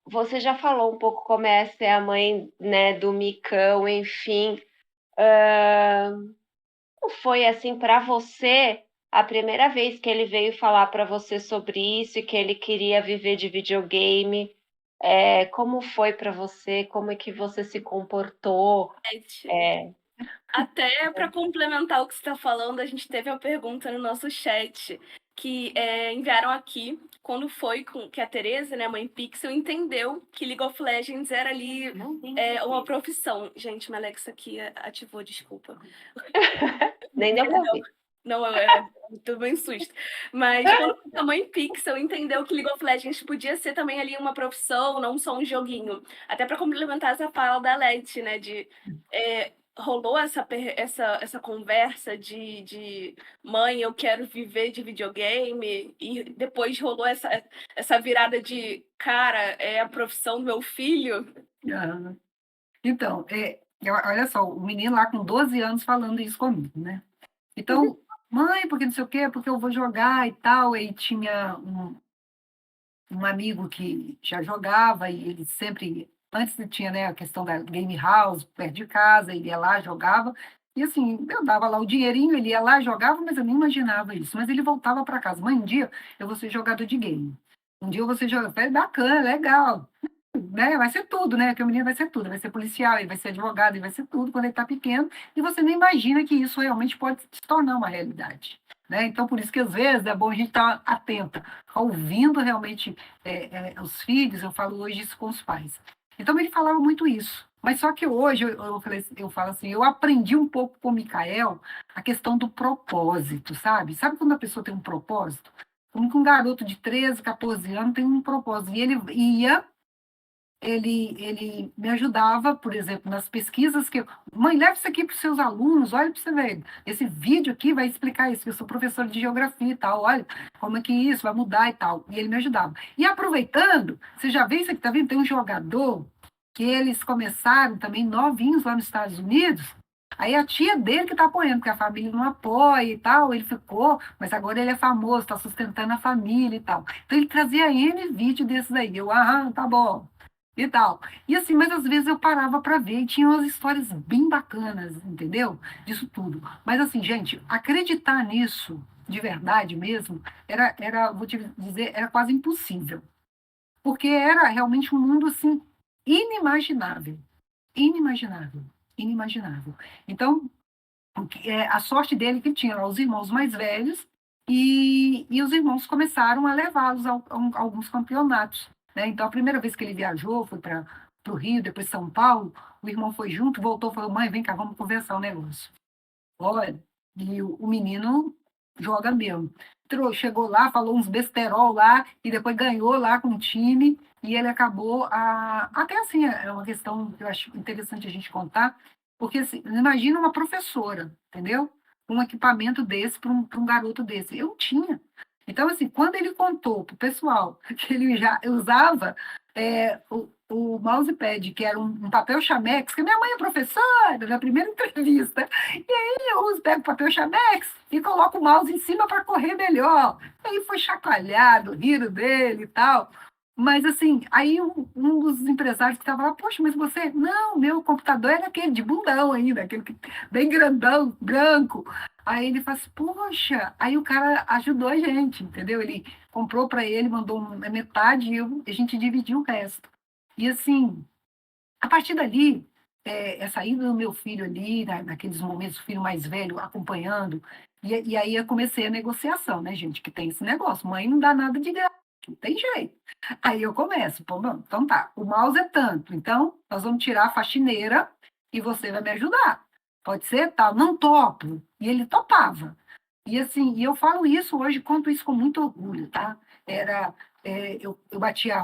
Você já falou um pouco como é ser a mãe, né, do Micão, enfim. Como foi assim para você a primeira vez que ele veio falar para você sobre isso e que ele queria viver de videogame? Como foi para você? Como é que você se comportou? É, Até para complementar o que você está falando, a gente teve uma pergunta no nosso chat que enviaram aqui quando foi que a Tereza, né, mãe Pixel, entendeu que League of Legends era ali uma profissão. Gente, minha Alexa aqui ativou, desculpa. nem deu para ouvir. Não, tudo bem susto. Mas quando a mãe Pixel entendeu que League of Legends podia ser também ali uma profissão, não só um joguinho. Até para complementar essa fala da Leti, né? Rolou essa conversa de mãe, eu quero viver de videogame, e depois rolou essa virada de cara, é a profissão do meu filho. Ah, então, olha só, o menino lá com 12 anos falando isso comigo, né? Então, mãe, porque não sei o quê, porque eu vou jogar e tal. E tinha um amigo que já jogava e ele sempre, antes tinha, né, a questão da game house perto de casa, ele ia lá, jogava. E assim, eu dava lá o dinheirinho, ele ia lá, jogava, mas eu nem imaginava isso. Mas ele voltava para casa, mãe, um dia eu vou ser jogador de game. Um dia eu vou ser jogador. Eu falei, bacana, legal, né? Vai ser tudo, né? Que o menino vai ser tudo, vai ser policial, ele vai ser advogado, ele vai ser tudo quando ele está pequeno, e você nem imagina que isso realmente pode se tornar uma realidade. Né? Então, por isso que às vezes é bom a gente estar atenta, ouvindo realmente os filhos, eu falo hoje isso com os pais. Então, ele falava muito isso. Mas só que hoje eu falo assim, eu aprendi um pouco com o Mikael a questão do propósito, sabe? Sabe quando a pessoa tem um propósito? Como que um garoto de 13, 14 anos tem um propósito. E ele ia ele me ajudava, por exemplo, nas pesquisas que mãe, leva isso aqui para os seus alunos, olha para você ver, esse vídeo aqui vai explicar isso, que eu sou professor de geografia e tal, olha como é que isso vai mudar e tal, e ele me ajudava. E aproveitando, você já vê isso aqui, tá vendo? Tem um jogador que eles começaram também novinhos lá nos Estados Unidos, aí a tia dele que está apoiando, porque a família não apoia e tal, ele ficou, mas agora ele é famoso, está sustentando a família e tal. Então ele trazia N vídeo desses aí, eu, tá bom, e tal. E assim, mas às vezes eu parava para ver e tinha umas histórias bem bacanas, entendeu? Disso tudo. Mas assim, gente, acreditar nisso de verdade mesmo, vou te dizer, era quase impossível. Porque era realmente um mundo assim inimaginável, inimaginável, inimaginável. Então, a sorte dele é que tinha lá os irmãos mais velhos e os irmãos começaram a levá-los a alguns campeonatos. Né? Então, a primeira vez que ele viajou, foi para o Rio, depois São Paulo, o irmão foi junto, voltou e falou, mãe, vem cá, vamos conversar um negócio. Olha, e o menino joga mesmo. Chegou lá, falou uns besterol lá, e depois ganhou lá com o time, e ele acabou. Até assim, é uma questão que eu acho interessante a gente contar, porque assim, imagina uma professora, entendeu? Um equipamento desse para um garoto desse. Eu tinha. Então, assim, quando ele contou para o pessoal que ele já usava o mousepad, que era um papel chamex, que minha mãe é professora, na primeira entrevista, eu uso, pego papel chamex e coloco o mouse em cima para correr melhor. Aí foi chacoalhado, riram dele e tal. Mas assim, aí um dos empresários que estava lá, poxa, mas você, não, meu computador era aquele de bundão ainda, aquele bem grandão, branco. Aí ele fala assim, poxa, aí o cara ajudou a gente, entendeu? Ele comprou para ele, mandou metade e a gente dividiu o resto. E assim, a partir dali, essa ida do meu filho ali, naqueles momentos, o filho mais velho acompanhando, e aí eu comecei a negociação, né, gente, que tem esse negócio, mãe não dá nada de graça, não tem jeito. Aí eu começo, pô, não, então tá, o mouse é tanto, então nós vamos tirar a faxineira e você vai me ajudar. Pode ser? Tal, não topo. E ele topava. E assim, e eu falo isso hoje, conto isso com muito orgulho, tá? Era, eu batia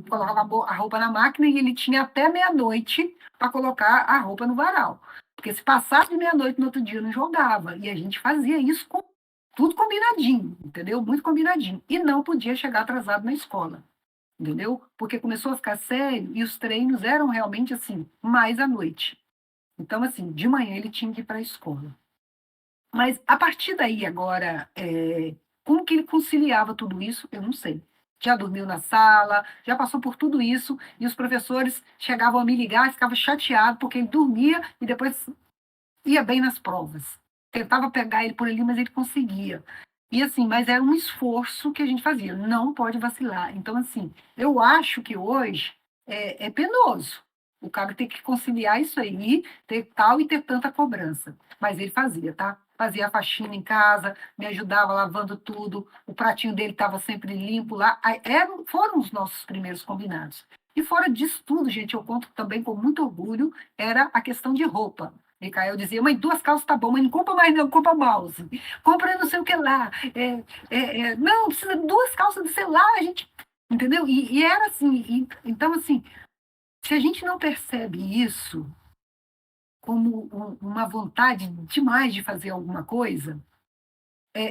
colocava a roupa na máquina e ele tinha até meia-noite para colocar a roupa no varal. Porque se passasse de meia-noite no outro dia, não jogava. E a gente fazia isso com tudo combinadinho, entendeu? Muito combinadinho. E não podia chegar atrasado na escola, entendeu? Porque começou a ficar sério e os treinos eram realmente assim, mais à noite. Então, assim, de manhã ele tinha que ir para a escola. Mas a partir daí, agora, como que ele conciliava tudo isso, eu não sei. já dormiu na sala, já passou por tudo isso, e os professores chegavam a me ligar e ficavam chateados porque ele dormia e depois ia bem nas provas. Tentava pegar ele por ali, mas ele conseguia. E assim, mas era um esforço que a gente fazia, não pode vacilar. Então, assim, eu acho que hoje é penoso. O cara tem que conciliar isso aí, ter tal e ter tanta cobrança. Mas ele fazia, tá? Fazia a faxina em casa, me ajudava lavando tudo, o pratinho dele estava sempre limpo lá. Foram os nossos primeiros combinados. E fora disso tudo, gente, eu conto também com muito orgulho, era a questão de roupa. Micael dizia, mãe, 2 calças tá bom, mas não compra mais não, compra mouse. Compra não sei o que lá. Não, precisa de 2 calças de celular, a gente... Entendeu? E era assim. Então, assim, se a gente não percebe isso como uma vontade demais de fazer alguma coisa,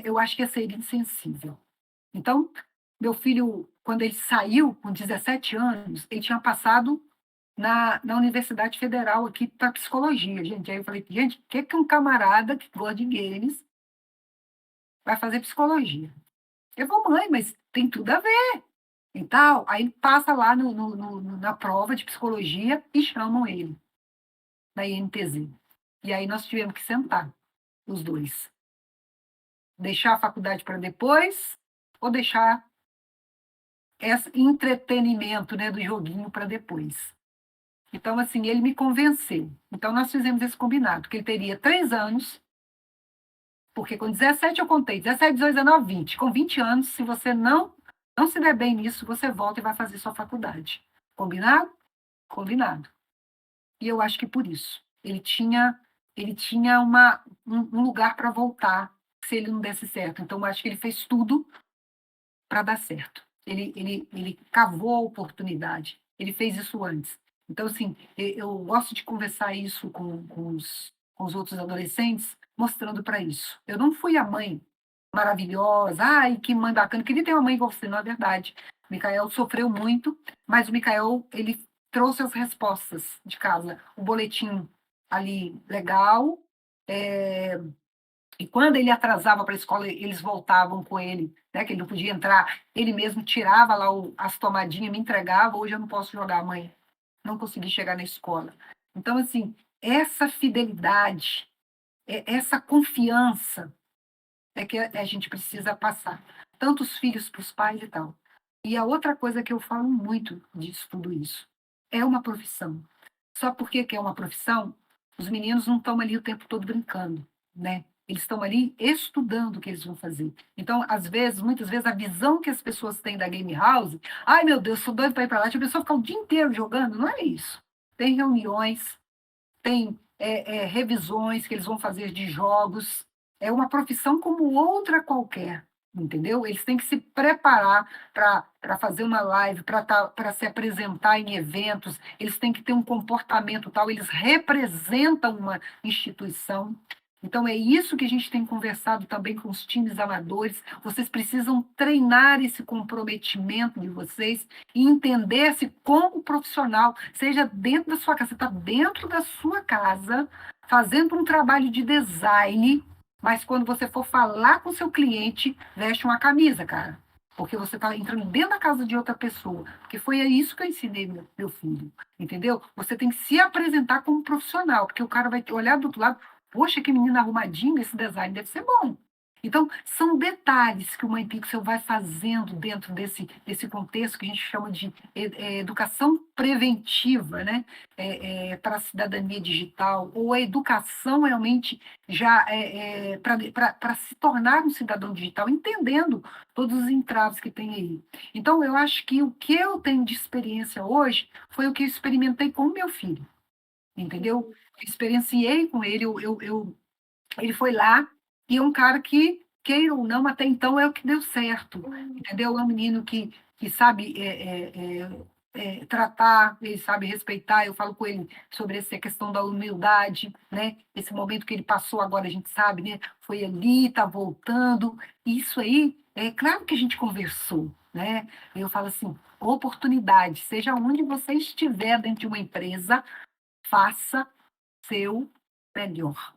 eu acho que é ser insensível. Então, meu filho, quando ele saiu com 17 anos, ele tinha passado na Universidade Federal aqui para psicologia, gente. Aí eu falei, gente, o que um camarada que gosta de games vai fazer psicologia? Eu vou, mãe, mas tem tudo a ver e tal. Aí ele passa lá na prova de psicologia e chamam ele, na INTZ. E aí nós tivemos que sentar, os dois. Deixar a faculdade para depois ou deixar esse entretenimento, né, do joguinho para depois. Então, assim, ele me convenceu. Então, nós fizemos esse combinado, que ele teria 3 anos, porque com 17 eu contei, 17, 18, 19, 20. Com 20 anos, se você não se der bem nisso, você volta e vai fazer sua faculdade. Combinado? Combinado. E eu acho que por isso. Ele tinha um lugar para voltar se ele não desse certo. Então, eu acho que ele fez tudo para dar certo. Ele cavou a oportunidade. Ele fez isso antes. Então, assim, eu gosto de conversar isso com os outros adolescentes, mostrando para isso. Eu não fui a mãe maravilhosa, ai, que mãe bacana, queria ter uma mãe igual você, não é verdade. O Micael sofreu muito, mas o Micael, ele trouxe as respostas de casa. O boletim ali legal, é, e quando ele atrasava para a escola, eles voltavam com ele, né, que ele não podia entrar. Ele mesmo tirava lá as tomadinhas, me entregava. Hoje eu não posso jogar, mãe. Não consegui chegar na escola. Então, assim, essa fidelidade, essa confiança é que a gente precisa passar. Tanto os filhos para os pais e tal. E a outra coisa que eu falo muito disso, tudo isso, é uma profissão. Só porque que é uma profissão, os meninos não estão ali o tempo todo brincando, né? Eles estão ali estudando o que eles vão fazer. Então, às vezes, muitas vezes, a visão que as pessoas têm da game house, ai meu Deus, sou doido para ir para lá, a pessoa ficar o dia inteiro jogando, não é isso. Tem reuniões, tem revisões que eles vão fazer de jogos. É uma profissão como outra qualquer, entendeu? Eles têm que se preparar para fazer uma live, para se apresentar em eventos, eles têm que ter um comportamento tal, eles representam uma instituição. Então, é isso que a gente tem conversado também com os times amadores. Vocês precisam treinar esse comprometimento de vocês e entender-se como profissional, seja dentro da sua casa. Você está dentro da sua casa, fazendo um trabalho de design, mas quando você for falar com o seu cliente, veste uma camisa, cara. Porque você está entrando dentro da casa de outra pessoa. Porque foi isso que eu ensinei meu filho. Entendeu? Você tem que se apresentar como profissional, porque o cara vai olhar do outro lado. Poxa, que menina arrumadinha, esse design deve ser bom. Então, são detalhes que o Mãe Pixel vai fazendo dentro desse contexto que a gente chama de educação preventiva, né? Para a cidadania digital, ou a educação realmente já para se tornar um cidadão digital, entendendo todos os entraves que tem aí. Então, eu acho que o que eu tenho de experiência hoje foi o que eu experimentei com o meu filho, entendeu? Experienciei com ele, ele foi lá e é um cara que, queira ou não, até então é o que deu certo, entendeu? É um menino que sabe tratar, ele sabe respeitar. Eu falo com ele sobre essa questão da humildade, né? Esse momento que ele passou agora, a gente sabe, né? Foi ali, tá voltando. Isso aí, é claro que a gente conversou, né? Eu falo assim, oportunidade, seja onde você estiver dentro de uma empresa, faça seu melhor.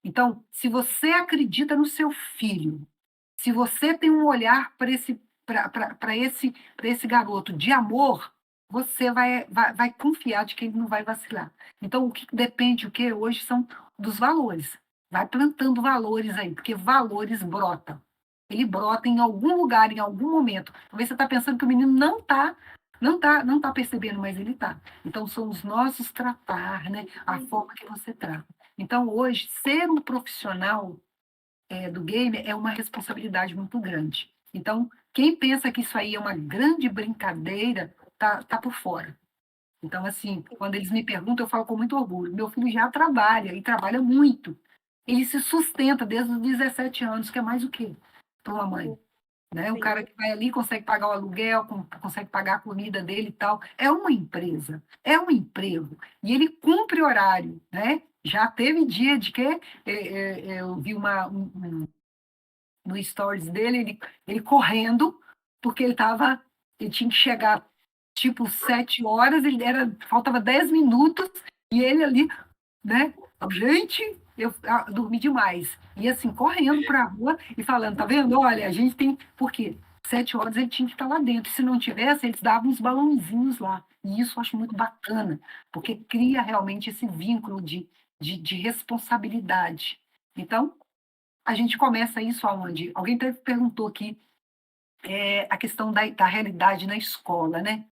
Então, se você acredita no seu filho, se você tem um olhar para para esse garoto de amor, você vai confiar de que ele não vai vacilar. Então, o que depende, o que hoje são dos valores. Vai plantando valores aí, porque valores brotam. Ele brota em algum lugar, em algum momento. Talvez você está pensando que o menino não tá percebendo, mas ele está. Então, são os nossos tratar, né? A forma que você trata. Então, hoje, ser um profissional do game é uma responsabilidade muito grande. Então, quem pensa que isso aí é uma grande brincadeira, tá por fora. Então, assim, quando eles me perguntam, eu falo com muito orgulho. Meu filho já trabalha, e trabalha muito. Ele se sustenta desde os 17 anos, que é mais o quê para uma mãe? Né? O cara que vai ali consegue pagar o aluguel, consegue pagar a comida dele e tal. É uma empresa, é um emprego. E ele cumpre horário, né? Já teve dia de que eu vi no stories dele, ele correndo, porque ele tinha que chegar tipo 7 horas, faltava 10 minutos, e ele ali, né? Gente, eu dormi demais. E assim, correndo para a rua e falando, tá vendo? Olha, a gente tem. Por quê? 7 horas ele tinha que estar lá dentro. Se não tivesse, eles davam uns balãozinhos lá. E isso eu acho muito bacana, porque cria realmente esse vínculo de responsabilidade. Então, a gente começa isso aonde? Alguém até perguntou aqui a questão da realidade na escola, né?